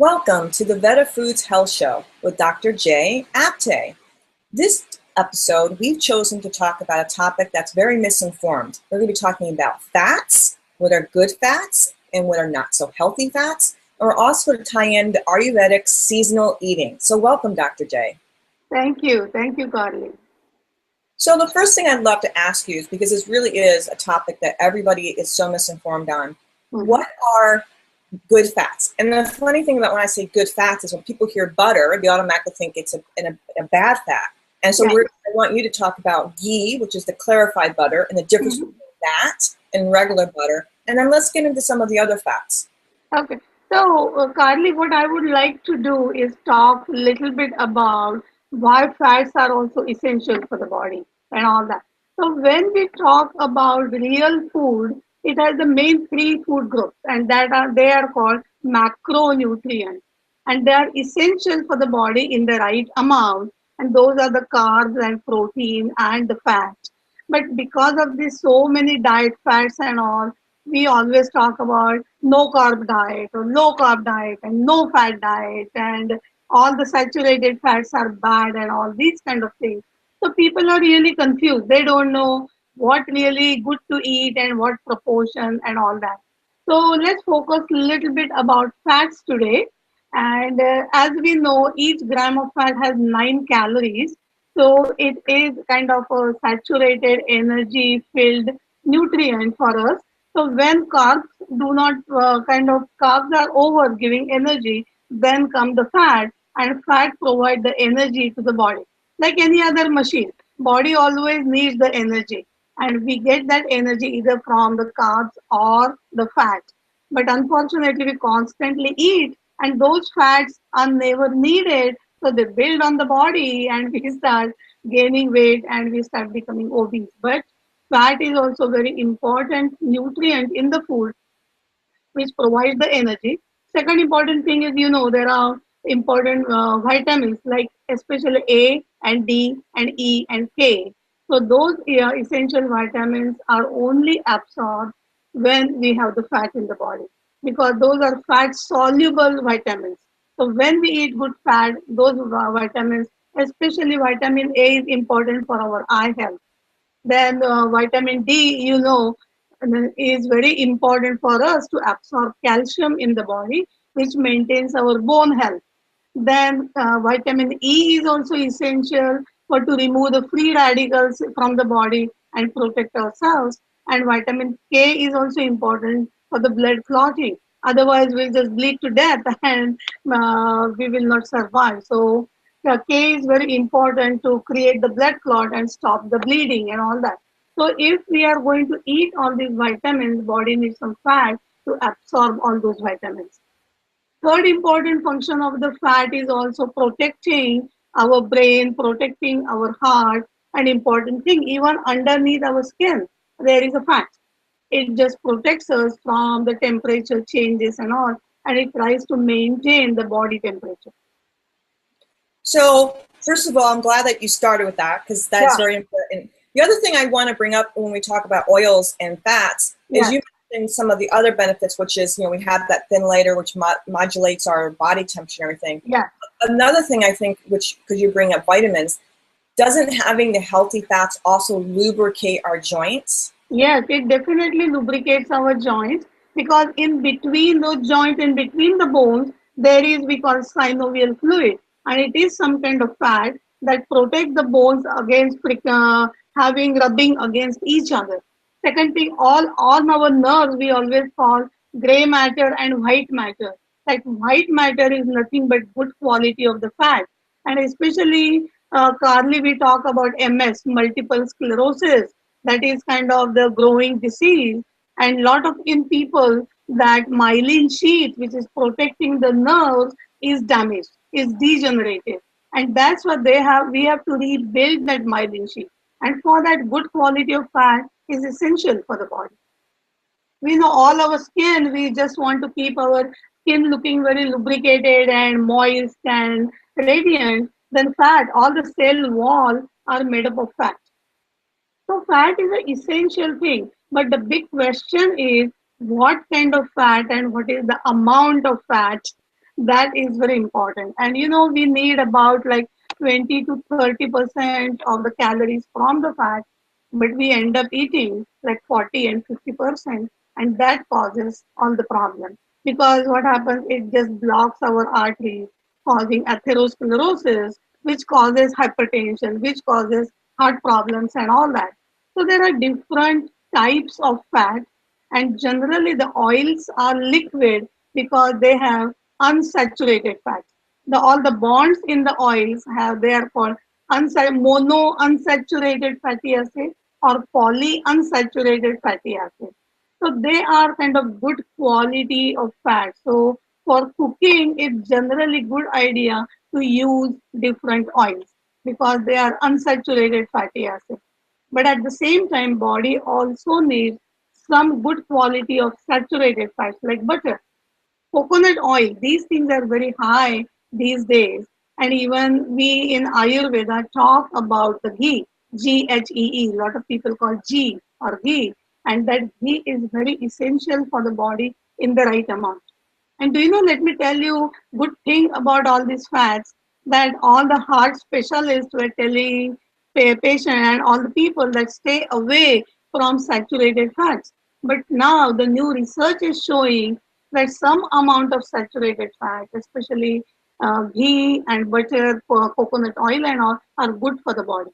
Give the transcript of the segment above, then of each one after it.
Welcome to the VedaFoods Health Show with Dr. J. Apte. This episode, we've chosen to talk about a topic that's very misinformed. We're going to be talking about fats, what are good fats, and what are not so healthy fats. And we're also going to tie in the Ayurvedic seasonal eating. So welcome, Dr. J. Thank you. Thank you, Carly. So the first thing I'd love to ask you is, because this really is a topic that everybody is so misinformed on, what are good fats? And the funny thing about when I say good fats is when people hear butter, they automatically think it's a bad fat. And so I want you to talk about ghee, which is the clarified butter, and the difference between that and regular butter. And then let's get into some of the other fats. Okay. So, Carly, what I would like to do is talk a little bit about why fats are also essential for the body and all that. So, when we talk about real food, it has the main three food groups, and they are called macronutrients, and they are essential for the body in the right amount. And those are the carbs and protein and the fat. But because of this, so many diet fats and all, we always talk about no carb diet or low carb diet and no fat diet, and all the saturated fats are bad and all these kind of things. So people are really confused. They don't know what really good to eat and what proportion and all that. So let's focus a little bit about fats today. And as we know, each gram of fat has 9 calories. So it is kind of a saturated energy filled nutrient for us. So when carbs do not carbs are over giving energy, then come the fat, and fat provide the energy to the body. Like any other machine, body always needs the energy, and we get that energy either from the carbs or the fat. But unfortunately, we constantly eat, and those fats are never needed, so they build on the body, and we start gaining weight and we start becoming obese. But fat is also very important nutrient in the food which provides the energy. Second important thing is, there are important vitamins like especially A and D and E and K. So those essential vitamins are only absorbed when we have the fat in the body, because those are fat soluble vitamins. So when we eat good fat, those vitamins, especially vitamin A, is important for our eye health. Then vitamin D, is very important for us to absorb calcium in the body, which maintains our bone health. Then vitamin E is also essential for to remove the free radicals from the body and protect ourselves. And vitamin K is also important for the blood clotting. Otherwise, we'll just bleed to death and we will not survive. So K is very important to create the blood clot and stop the bleeding and all that. So if we are going to eat all these vitamins, body needs some fat to absorb all those vitamins. Third important function of the fat is also protecting our brain, protecting our heart, an important thing, even underneath our skin, there is a fat. It just protects us from the temperature changes and all, and it tries to maintain the body temperature. So first of all, I'm glad that you started with that, because that's very important. The other thing I want to bring up when we talk about oils and fats is you mentioned some of the other benefits, which is, we have that thin layer, which modulates our body temperature and everything. Yeah. Another thing I think, which, because you bring up vitamins, doesn't having the healthy fats also lubricate our joints? Yes, it definitely lubricates our joints, because in between those joints and between the bones, there is we call synovial fluid, and it is some kind of fat that protect the bones against having rubbing against each other. Second thing, all on our nerves we always call gray matter and white matter. Like white matter is nothing but good quality of the fat, and especially Carly, we talk about MS, multiple sclerosis. That is kind of the growing disease, and lot of in people that myelin sheath, which is protecting the nerves, is damaged, is degenerated, and that's what they have. We have to rebuild that myelin sheath, and for that, good quality of fat is essential for the body. We know all our skin, we just want to keep our skin looking very lubricated and moist and radiant. Then fat, all the cell wall are made up of fat. So fat is an essential thing, but the big question is what kind of fat and what is the amount of fat That is very important. And you know, we need about like 20 to 30% of the calories from the fat, but we end up eating like 40 and 50%, and that causes all the problem. Because what happens, it just blocks our arteries, causing atherosclerosis, which causes hypertension, which causes heart problems and all that. So there are different types of fat, and generally the oils are liquid because they have unsaturated fats. All the bonds in the oils have, they are called mono unsaturated fatty acid or poly unsaturated fatty acid. So they are kind of good quality of fat. So for cooking, it's generally good idea to use different oils because they are unsaturated fatty acids. But at the same time, body also needs some good quality of saturated fats like butter, coconut oil. These things are very high these days. And even we in Ayurveda talk about the ghee, Ghee. A lot of people call G or ghee. And that ghee is very essential for the body in the right amount. And do you know, let me tell you good thing about all these fats, that all the heart specialists were telling patient and all the people that stay away from saturated fats. But now the new research is showing that some amount of saturated fat, especially ghee and butter, coconut oil and all, are good for the body,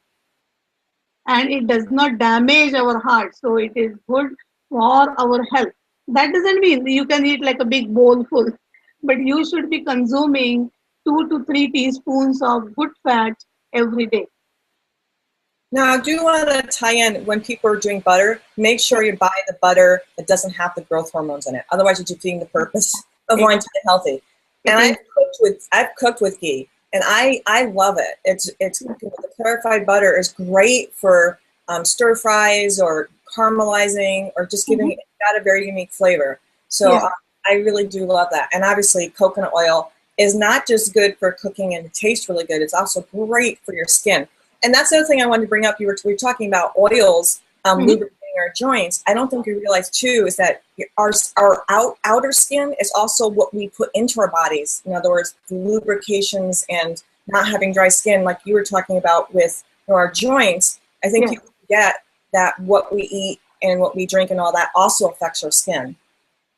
and it does not damage our heart. So it is good for our health. That doesn't mean you can eat like a big bowl full, but you should be consuming 2 to 3 teaspoons of good fat every day. Now, I do want to tie in, when people are doing butter, make sure you buy the butter that doesn't have the growth hormones in it. Otherwise, you're defeating the purpose of wanting to be healthy. And I've cooked with ghee, and I love it. It's the clarified butter is great for stir fries or caramelizing or just giving it got a very unique flavor. So I really do love that. And obviously, coconut oil is not just good for cooking and it tastes really good. It's also great for your skin. And that's the other thing I wanted to bring up. We were talking about oils lubricating our joints. I don't think we realize too is that our outer skin is also what we put into our bodies. In other words, the lubrications and not having dry skin, like you were talking about with our joints. I think people forget that what we eat and what we drink and all that also affects our skin.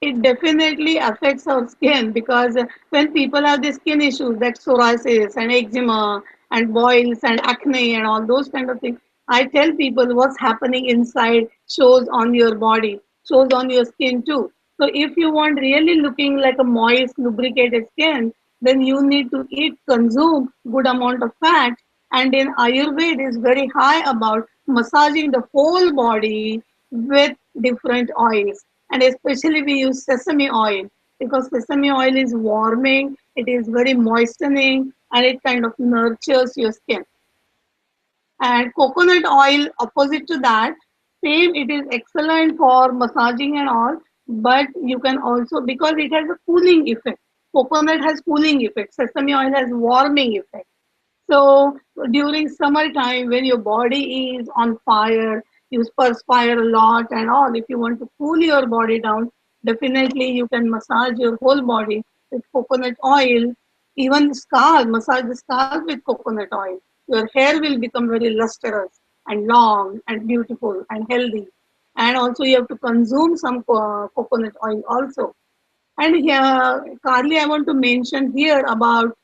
It definitely affects our skin, because when people have the skin issues like psoriasis and eczema and boils and acne and all those kind of things, I tell people what's happening inside shows on your body, shows on your skin too. So if you want really looking like a moist, lubricated skin, then you need to consume good amount of fat. And in Ayurveda is very high about massaging the whole body with different oils. And especially we use sesame oil, because sesame oil is warming, it is very moistening, and it kind of nurtures your skin. And coconut oil, opposite to that, same, it is excellent for massaging and all, but you can also, because it has a cooling effect. Coconut has cooling effect, sesame oil has warming effect. So during summertime, when your body is on fire, you perspire a lot and all, if you want to cool your body down, definitely you can massage your whole body with coconut oil. Even scalp, massage the scalp with coconut oil. Your hair will become very lustrous and long and beautiful and healthy. And also you have to consume some coconut oil also. And here, Carly, I want to mention here about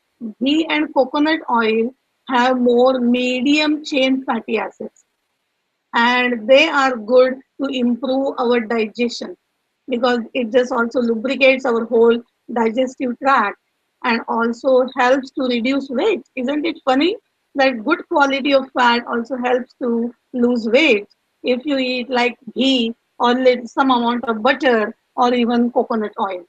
ghee and coconut oil have more medium chain fatty acids, and they are good to improve our digestion, because it just also lubricates our whole digestive tract and also helps to reduce weight. Isn't it funny that good quality of fat also helps to lose weight if you eat like ghee or some amount of butter or even coconut oil?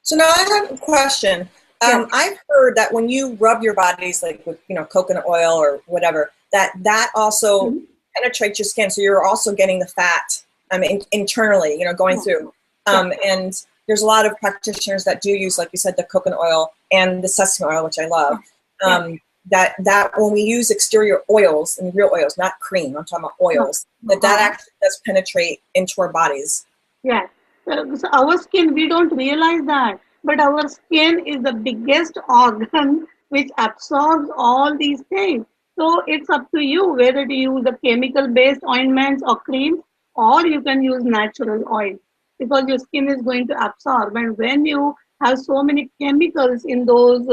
So now I have a question. I've heard that when you rub your bodies, like with coconut oil or whatever, that also penetrates your skin. So you're also getting the fat internally, going through. And there's a lot of practitioners that do use, like you said, the coconut oil and the sesame oil, which I love. That when we use exterior oils and real oils, not cream, I'm talking about oils, that actually does penetrate into our bodies. Yes. So our skin, we don't realize that. But our skin is the biggest organ which absorbs all these things. So it's up to you whether to use the chemical-based ointments or creams, or you can use natural oil, because your skin is going to absorb. And when you have so many chemicals in those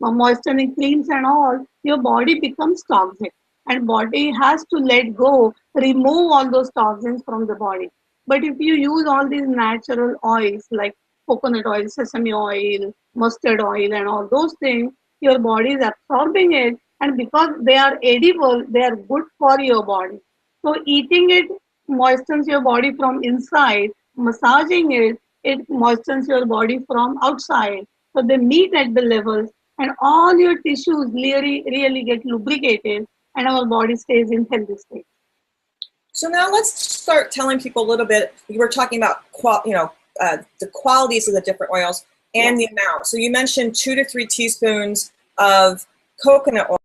moisturizing creams and all, your body becomes toxic, and body has to let go, remove all those toxins from the body. But if you use all these natural oils like coconut oil, sesame oil, mustard oil, and all those things, your body is absorbing it, and because they are edible, they are good for your body. So eating it moistens your body from inside, massaging it, it moistens your body from outside. So they meet at the levels, and all your tissues really get lubricated, and our body stays in healthy state. So now let's start telling people a little bit. You were talking about the qualities of the different oils and the amount. So you mentioned 2 to 3 teaspoons of coconut oil.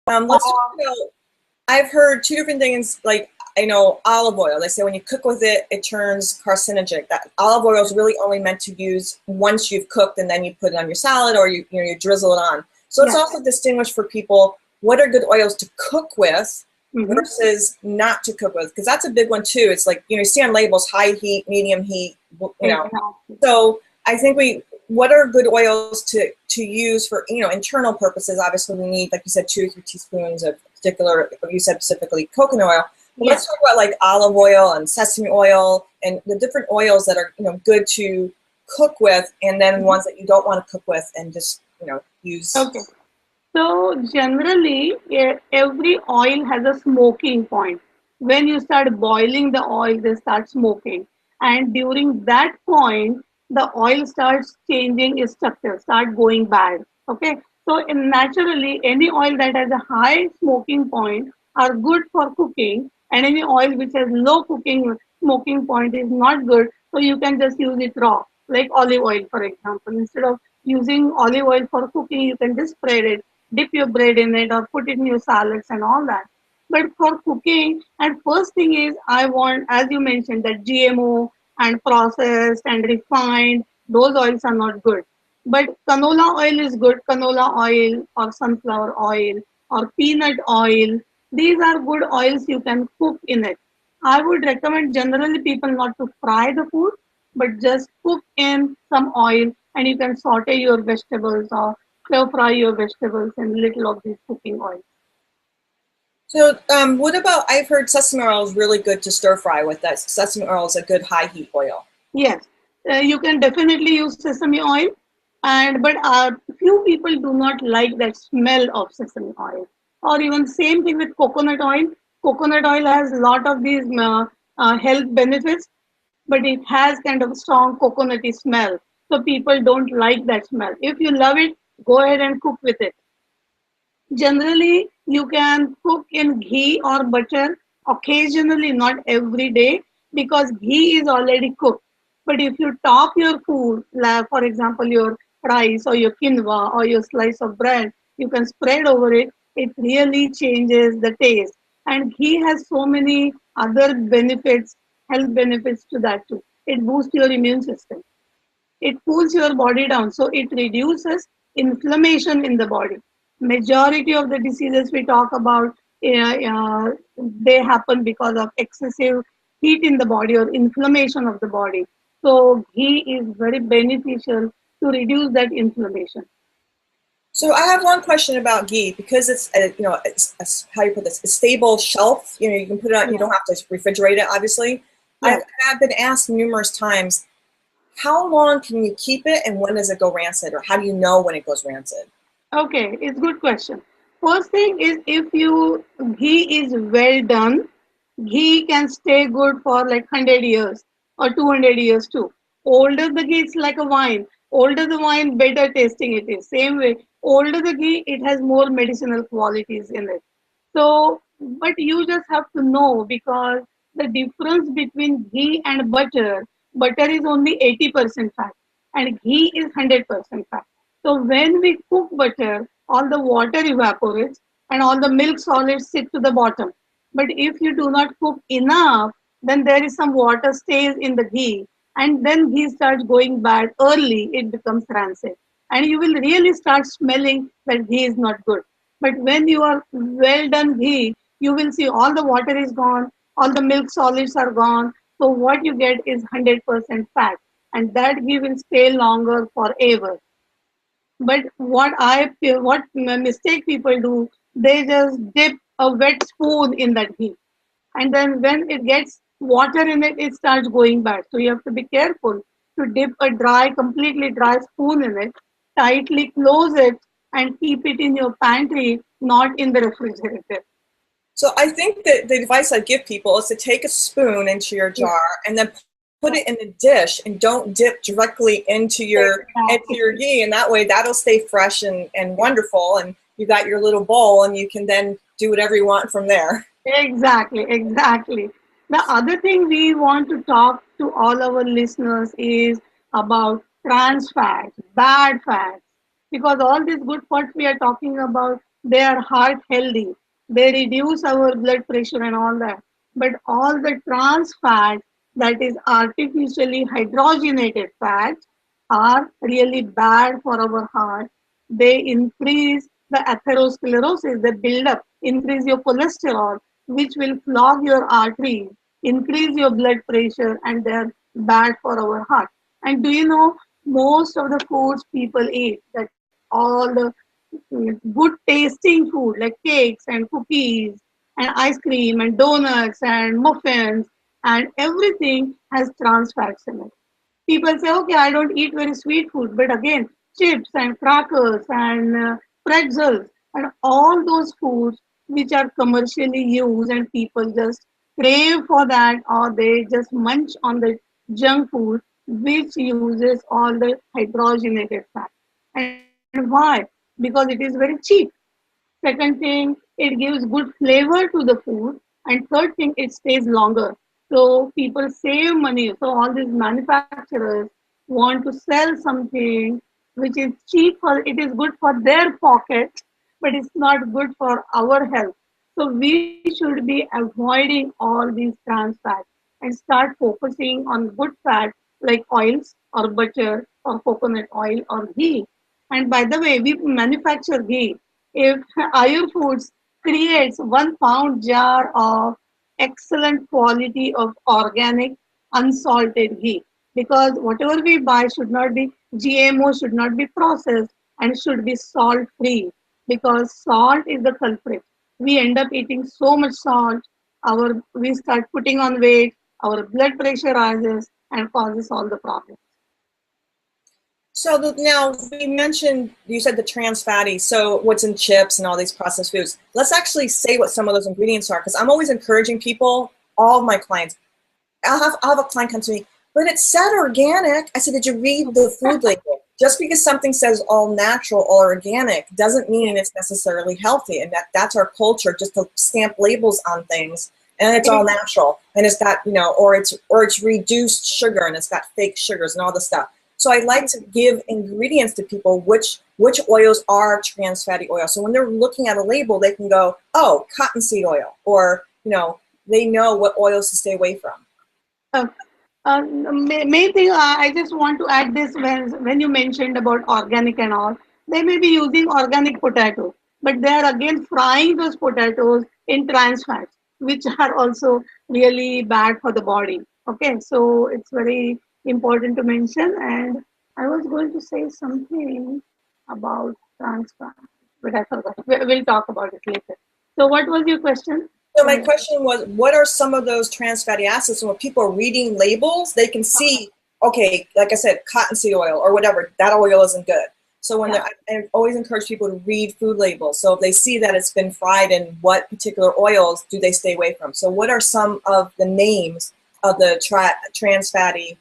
Let's talk about. I've heard 2 different things. Like, I know olive oil. They say when you cook with it, it turns carcinogenic. That olive oil is really only meant to use once you've cooked, and then you put it on your salad, or you drizzle it on. So it's also distinguished for people what are good oils to cook with versus not to cook with, because that's a big one too. It's like, you see on labels, high heat, medium heat, So I think what are good oils to use for, internal purposes? Obviously we need, like you said, 2 or 3 teaspoons of particular, you said specifically coconut oil. But let's talk about like olive oil and sesame oil and the different oils that are, good to cook with, and then ones that you don't want to cook with and just, use. Okay. So generally, every oil has a smoking point. When you start boiling the oil, they start smoking. And during that point, the oil starts changing its structure, start going bad. Okay. So naturally, any oil that has a high smoking point are good for cooking, and any oil which has low smoking point is not good. So you can just use it raw, like olive oil, for example. Instead of using olive oil for cooking, you can just spread it, dip your bread in it, or put it in your salads and all that. But for cooking, and first thing is, I want, as you mentioned, that GMO and processed and refined, those oils are not good. But canola oil is good. Canola oil or sunflower oil or peanut oil, these are good oils you can cook in it. I would recommend generally people not to fry the food, but just cook in some oil, and you can saute your vegetables or stir fry your vegetables in little of this cooking oil. So what about, I've heard sesame oil is really good to stir fry with. That sesame oil is a good high heat oil. Yes, you can definitely use sesame oil, but few people do not like that smell of sesame oil. Or even same thing with coconut oil. Coconut oil has a lot of these health benefits, but it has kind of a strong coconutty smell. So people don't like that smell. If you love it, go ahead and cook with it. Generally, you can cook in ghee or butter occasionally, not every day, because ghee is already cooked. But if you top your food, like for example, your rice or your quinoa or your slice of bread, you can spread over it. It really changes the taste. And ghee has so many other benefits, health benefits to that too. It boosts your immune system. It cools your body down, so it reduces inflammation in the body. Majority of the diseases we talk about, they happen because of excessive heat in the body or inflammation of the body. So ghee is very beneficial to reduce that inflammation. So I have one question about ghee, because it's it's how you put this, a stable shelf. You can put it on. You don't have to refrigerate it, obviously. Yeah. I've been asked numerous times, how long can you keep it, and when does it go rancid, or how do you know when it goes rancid? Okay, it's a good question. First thing is, if you ghee is well done, ghee can stay good for like 100 years or 200 years too. Older the ghee, it's like a wine. Older the wine, better tasting it is. Same way, older the ghee, it has more medicinal qualities in it. So, but you just have to know, because the difference between ghee and butter is only 80% fat and ghee is 100% fat. So when we cook butter, all the water evaporates and all the milk solids sit to the bottom. But if you do not cook enough, then there is some water stays in the ghee, and then ghee starts going bad early, it becomes rancid. And you will really start smelling that ghee is not good. But when you are well done ghee, you will see all the water is gone, all the milk solids are gone. So what you get is 100% fat. And that ghee will stay longer forever. But what mistake people do, they just dip a wet spoon in that ghee, and then when it gets water in it, it starts going bad. So you have to be careful to dip a completely dry spoon in it, tightly close it, and keep it in your pantry, not in the refrigerator. So I think that the advice I give people is to take a spoon into your jar and then put it in the dish, and don't dip directly into your ghee, and that way that'll stay fresh and wonderful, and you got your little bowl, and you can then do whatever you want from there. Exactly, exactly. The other thing we want to talk to all our listeners is about trans fats, bad fats, because all these good fats we are talking about, they are heart healthy. They reduce our blood pressure and all that. But all the trans fats, that is artificially hydrogenated fats, are really bad for our heart. They increase the atherosclerosis, they build up, increase your cholesterol, which will clog your arteries, increase your blood pressure, and they're bad for our heart. And do you know, most of the foods people eat, that all the good tasting food like cakes and cookies and ice cream and donuts and muffins and everything has trans fats in it. People say, okay, I don't eat very sweet food, but again, chips and crackers and pretzels and all those foods which are commercially used, and people just crave for that, or they just munch on the junk food which uses all the hydrogenated fat. And why? Because it is very cheap. Second thing, it gives good flavor to the food. And third thing, it stays longer. So people save money. So all these manufacturers want to sell something which is cheap for, it is good for their pocket, but it's not good for our health. So we should be avoiding all these trans fats and start focusing on good fat like oils or butter or coconut oil or ghee. And by the way, we manufacture ghee. If Ayur Foods creates 1 pound jar of excellent quality of organic unsalted ghee, because whatever we buy should not be GMO, should not be processed, and should be salt free, because salt is the culprit. We end up eating so much salt, we start putting on weight, our blood pressure rises and causes all the problems. So now we mentioned, you said the trans fatty, so what's in chips and all these processed foods. Let's actually say what some of those ingredients are, because I'm always encouraging people, all of my clients. I'll have a client come to me, but it said organic. I said, did you read the food label? Just because something says all natural or organic doesn't mean it's necessarily healthy, and that's our culture, just to stamp labels on things, and it's all natural, and it's got, or it's reduced sugar, and it's got fake sugars and all this stuff. So I like to give ingredients to people which oils are trans fatty oils. So when they're looking at a label, they can go, oh, cottonseed oil, or they know what oils to stay away from. Main thing I just want to add this, when you mentioned about organic and all, they may be using organic potatoes, but they are again frying those potatoes in trans fats, which are also really bad for the body. Okay, so it's very important to mention. And I was going to say something about trans fat, but I forgot. We'll talk about it later. So what was your question? So my question was, what are some of those trans fatty acids? So when people are reading labels, they can see, okay, like I said, cottonseed oil or whatever, that oil isn't good. So when I always encourage people to read food labels. So if they see that it's been fried in what particular oils do they stay away from? So what are some of the names of the trans fatty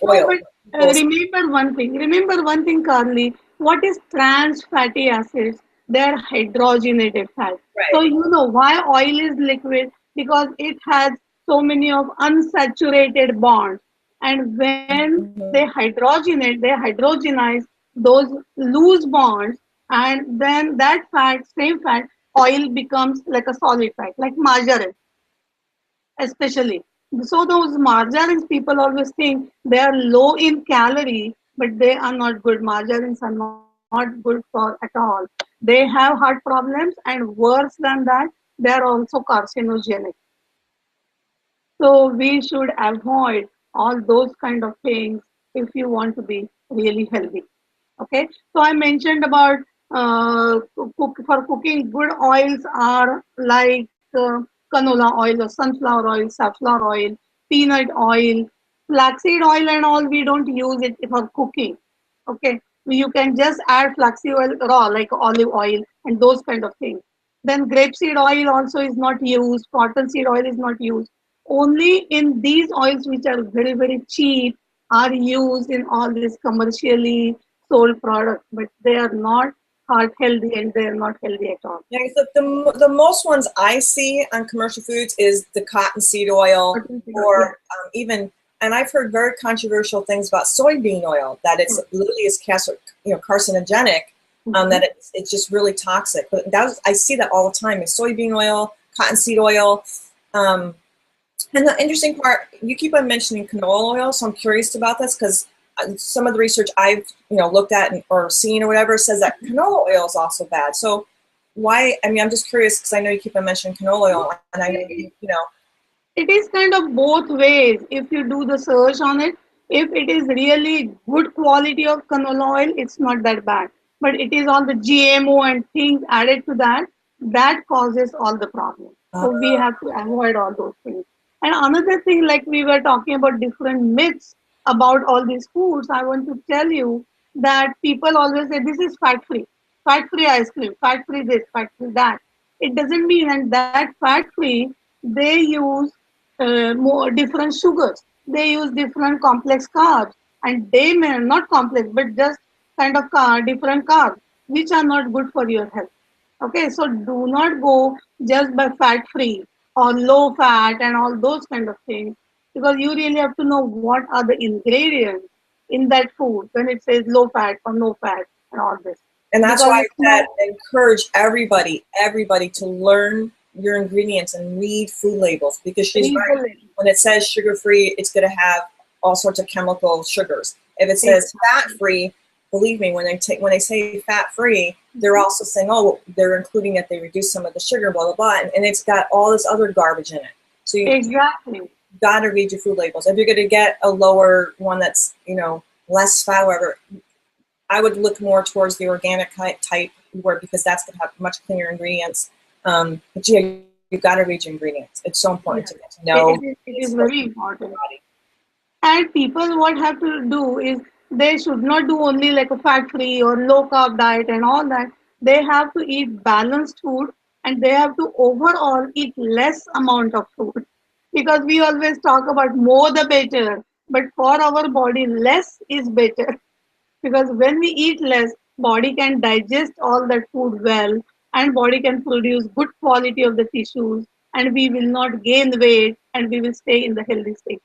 oil? Remember one thing, Carly. What is trans fatty acids? They're hydrogenated fats. Right. So you know why oil is liquid? Because it has so many of unsaturated bonds. And when they hydrogenize those loose bonds, and then that same fat, oil becomes like a solid fat, like margarine, especially. So those margarines, people always think they are low in calorie, but they are not good. Margarines are not good for at all. They have heart problems, and worse than that, they are also carcinogenic. So we should avoid all those kind of things if you want to be really healthy. Okay. So I mentioned about for cooking, good oils are like canola oil or sunflower oil, safflower oil, peanut oil, flaxseed oil, and all. We don't use it for cooking. Okay. You can just add flaxseed oil raw, like olive oil and those kind of things. Then grapeseed oil also is not used. Cottonseed oil is not used. Only in these oils which are very, very cheap are used in all these commercially sold products, but they are not heart healthy and they are not healthy at all. Yeah, so the most ones I see on commercial foods is the cottonseed oil, or even, and I've heard very controversial things about soybean oil, that it's literally is carcinogenic, that it's just really toxic. But I see that all the time: is soybean oil, cottonseed oil. And the interesting part, you keep on mentioning canola oil, so I'm curious about this because some of the research I've looked at or seen or whatever says that canola oil is also bad. So why? I mean, I'm just curious because I know you keep on mentioning canola oil, and I know it is kind of both ways. If you do the search on it, if it is really good quality of canola oil, it's not that bad. But it is all the GMO and things added to that causes all the problems. So we have to avoid all those things. And another thing, like we were talking about different myths about all these foods, I want to tell you that people always say this is fat free ice cream, fat free this, fat free that. It doesn't mean, and that fat free, they use more different sugars. They use different complex carbs, and they may not complex, but just kind of different carbs, which are not good for your health. Okay, so do not go just by fat free or low fat and all those kind of things, because you really have to know what are the ingredients in that food when it says low fat or no fat and all this. And that's Because why it's I not encourage everybody to learn your ingredients and read food labels, because she's right. When it says sugar-free, it's going to have all sorts of chemical sugars. If it says fat-free, believe me, when they say fat-free, they're also saying, oh, they're including that they reduce some of the sugar, blah, blah, blah, and it's got all this other garbage in it. So you got to read your food labels. If you're going to get a lower one that's, less fat, whatever, I would look more towards the organic type, because that's going to have much cleaner ingredients. But you've got to read your ingredients. It's so important to get to know. It is very important. And people what have to do is they should not do only like a fat-free or low-carb diet and all that. They have to eat balanced food, and they have to overall eat less amount of food. Because we always talk about more the better, but for our body, less is better. Because when we eat less, body can digest all that food well, and body can produce good quality of the tissues, and we will not gain weight, and we will stay in the healthy state.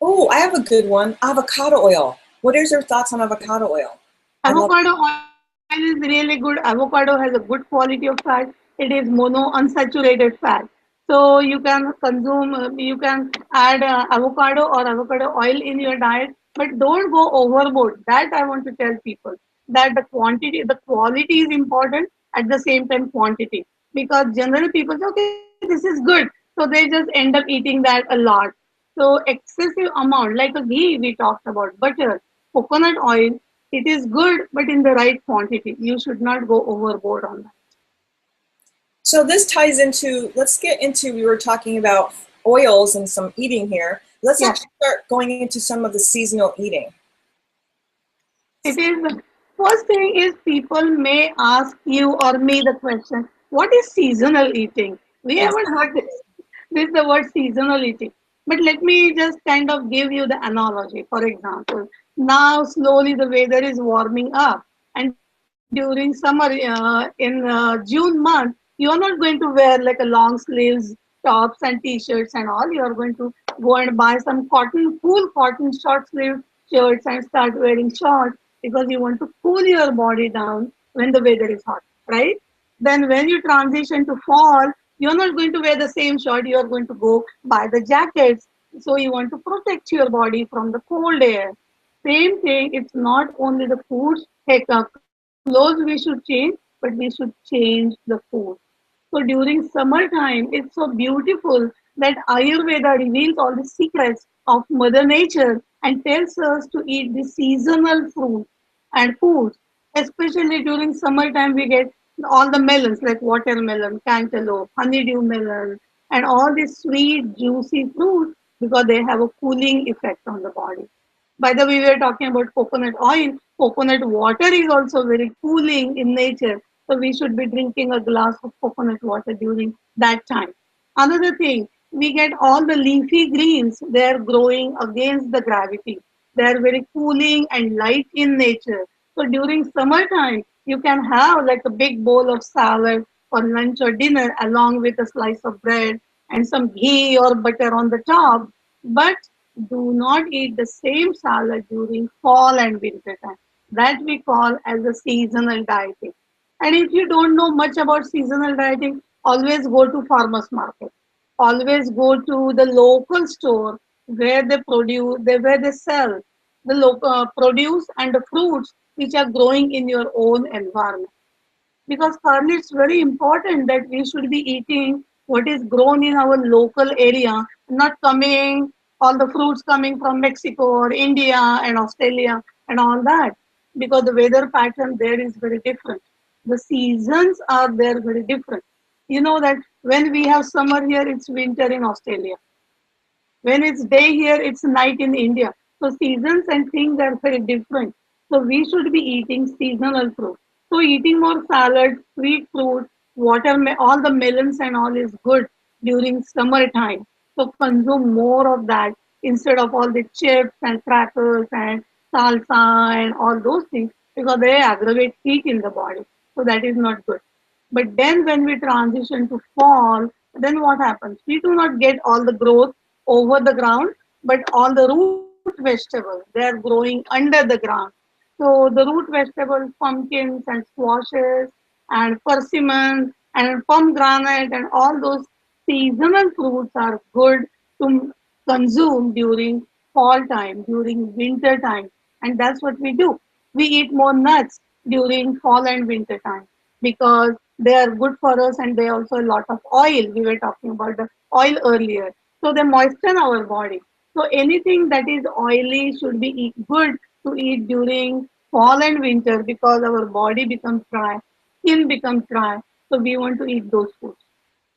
Oh, I have a good one. Avocado oil. What is your thoughts on avocado oil? Avocado oil is really good. Avocado has a good quality of fat. It is monounsaturated fat. So you can consume, you can add avocado or avocado oil in your diet, but don't go overboard. That I want to tell people, that the quality is important, at the same time quantity. Because generally people say, okay, this is good. So they just end up eating that a lot. So excessive amount, like a ghee we talked about, butter, coconut oil, it is good, but in the right quantity. You should not go overboard on that. So this ties into, let's get into, we were talking about oils and some eating here. Let's actually start going into some of the seasonal eating. It is, first thing is people may ask you or me the question, what is seasonal eating? We haven't heard this. This is the word seasonal eating. But let me just kind of give you the analogy. For example, now slowly the weather is warming up, and during summer, in June month, you are not going to wear like a long sleeves tops and t-shirts and all. You are going to go and buy some cool cotton short sleeve shirts and start wearing shorts, because you want to cool your body down when the weather is hot, right? Then when you transition to fall, you're not going to wear the same shirt. You are going to go buy the jackets, So you want to protect your body from the cold air. Same thing, it's not only the foods, heck, clothes we should change, but we should change the food. So during summertime, it's so beautiful that Ayurveda reveals all the secrets of Mother Nature and tells us to eat the seasonal fruits and foods. Especially during summertime, we get all the melons like watermelon, cantaloupe, honeydew melon, and all these sweet, juicy fruits because they have a cooling effect on the body. By the way, we were talking about coconut oil. Coconut water is also very cooling in nature. So we should be drinking a glass of coconut water during that time. Another thing, we get all the leafy greens. They are growing against the gravity. They are very cooling and light in nature. So during summertime, you can have like a big bowl of salad for lunch or dinner along with a slice of bread and some ghee or butter on the top. But do not eat the same salad during fall and winter time. That we call as a seasonal dieting. And if you don't know much about seasonal dieting, always go to farmers market. Always go to the local store where they produce, where they sell the local produce and the fruits which are growing in your own environment. Because currently it's very important that we should be eating what is grown in our local area, not coming all the fruits coming from Mexico or India and Australia and all that, because the weather pattern there is very different. The seasons are there very different. You know that when we have summer here, it's winter in Australia. When it's day here, it's night in India. So seasons and things are very different. So we should be eating seasonal fruit. So eating more salad, sweet fruit, all the melons and all is good during summertime. So consume more of that instead of all the chips and crackers and salsa and all those things because they aggravate heat in the body. So that is not good. But then when we transition to fall, then what happens? We do not get all the growth over the ground, but all the root vegetables, they are growing under the ground. So the root vegetables, pumpkins and squashes and persimmons and pomegranate and all those seasonal fruits are good to consume during fall time, during winter time. And that's what we do. We eat more nuts during fall and winter time because they are good for us and they also a lot of oil. We were talking about the oil earlier. So they moisten our body. So anything that is oily should be good to eat during fall and winter because our body becomes dry, skin becomes dry. So we want to eat those foods.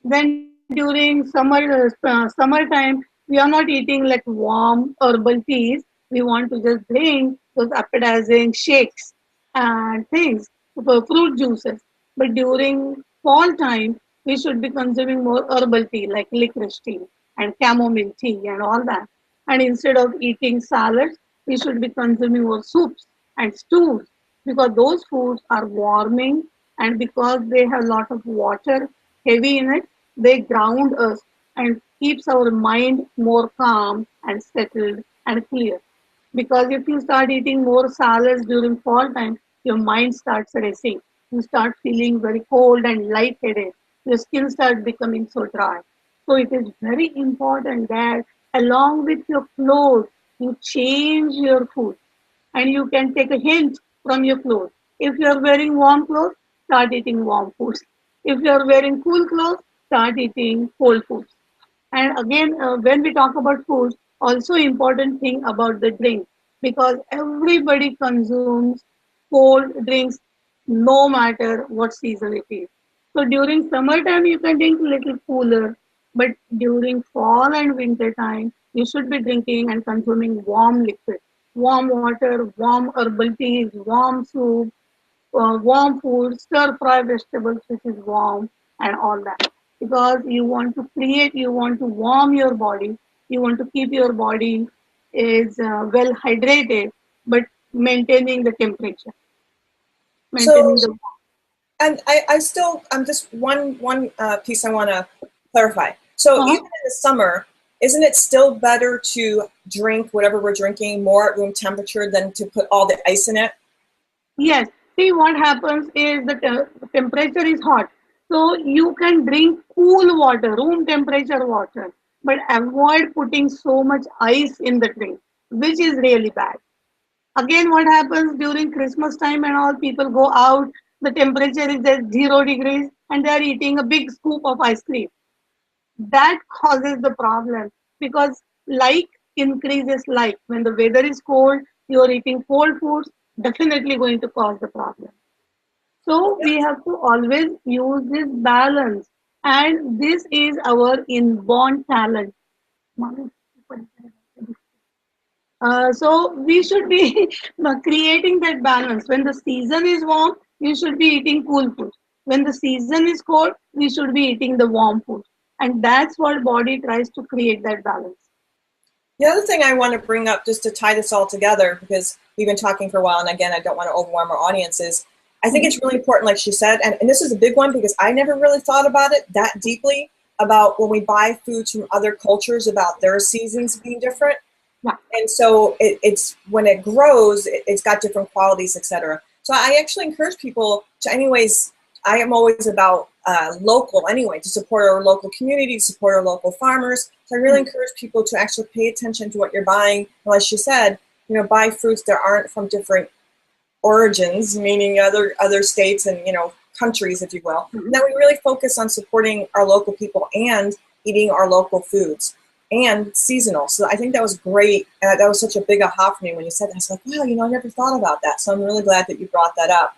Then during summertime, we are not eating like warm herbal teas. We want to just drink those appetizing shakes and things, fruit juices. But during fall time, we should be consuming more herbal tea like licorice tea and chamomile tea and all that. And instead of eating salads, we should be consuming more soups and stews because those foods are warming and because they have a lot of water heavy in it, they ground us and keeps our mind more calm and settled and clear. Because if you start eating more salads during fall time, your mind starts racing. You start feeling very cold and lightheaded. Your skin starts becoming so dry. So it is very important that along with your clothes, you change your food and you can take a hint from your clothes. If you are wearing warm clothes, start eating warm foods. If you are wearing cool clothes, start eating cold foods. And again, when we talk about foods, also important thing about the drink because everybody consumes cold drinks no matter what season it is. So during summertime you can drink a little cooler, but during fall and winter time you should be drinking and consuming warm liquid, warm water, warm herbal teas, warm soup, warm food, stir fry vegetables which is warm and all that. Because you want to warm your body, you want to keep your body is well hydrated, but maintaining the temperature, So, maintaining the. and I'm just one piece I want to clarify. So Uh-huh. even in the summer, isn't it still better to drink whatever we're drinking more at room temperature than to put all the ice in it? Yes. See, what happens is the temperature is hot. So you can drink cool water, room temperature water. but avoid putting so much ice in the drink, which is really bad. Again, what happens during Christmas time and all, people go out, the temperature is at 0 degrees, and they are eating a big scoop of ice cream. That causes the problem because like increases like. When the weather is cold, you are eating cold foods, definitely going to cause the problem. So we have to always use this balance, and this is our inborn talent. So we should be creating that balance. When the season is warm, you should be eating cool food. When the season is cold, we should be eating the warm food. And that's what body tries to create that balance. The other thing I want to bring up, just to tie this all together, because we've been talking for a while, and again, I don't want to overwhelm our audience, is I think it's really important, like she said, and this is a big one because I never really thought about it that deeply, about when we buy foods from other cultures, about their seasons being different. Yeah. And so it's when it grows, it's got different qualities, etc. So I actually encourage people to, anyways, I am always about local anyway, to support our local community, to support our local farmers. So I really encourage people to actually pay attention to what you're buying. And like she said, buy fruits that aren't from different origins, meaning other states and countries, if you will. And that we really focus on supporting our local people and eating our local foods and seasonal. So I think that was great. And that was such a big aha for me when you said that. I was like, wow, I never thought about that. So I'm really glad that you brought that up.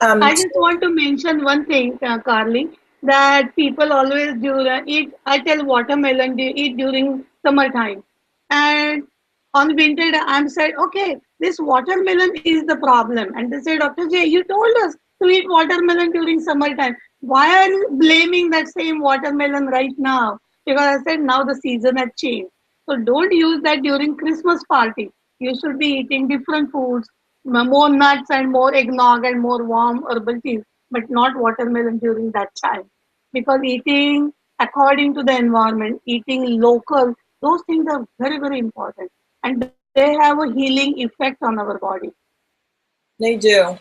I just want to mention one thing, Carly, that people always do eat. I tell watermelon eat during summertime, and on winter I'm said, okay, this watermelon is the problem, and they say, Dr. J, you told us to eat watermelon during summertime. Why are you blaming that same watermelon right now? Because I said now the season has changed. So don't use that during Christmas party. You should be eating different foods, more nuts and more eggnog and more warm herbal teas, but not watermelon during that time. Because eating according to the environment, eating local, those things are very, very important. And they have a healing effect on our body. They do.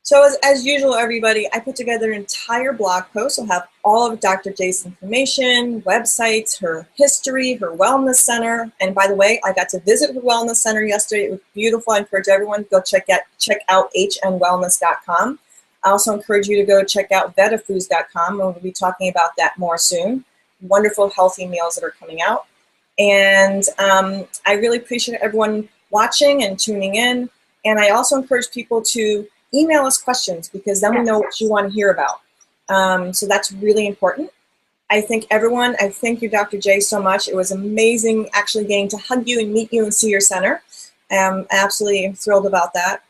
So as usual, everybody, I put together an entire blog post. I'll have all of Dr. J's information, websites, her history, her wellness center. And by the way, I got to visit her wellness center yesterday. It was beautiful. I encourage everyone to go check out hnwellness.com. I also encourage you to go check out VedaFoods.com. We'll be talking about that more soon. Wonderful, healthy meals that are coming out. And I really appreciate everyone watching and tuning in. And I also encourage people to email us questions, because then we know what you want to hear about. So that's really important. I thank you, Dr. J, so much. It was amazing actually getting to hug you and meet you and see your center. I'm absolutely thrilled about that.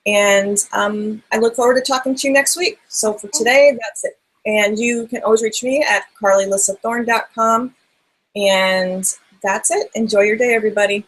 And I look forward to talking to you next week. So for today, that's it. And you can always reach me at carlyalyssathorne.com. And that's it. Enjoy your day, everybody.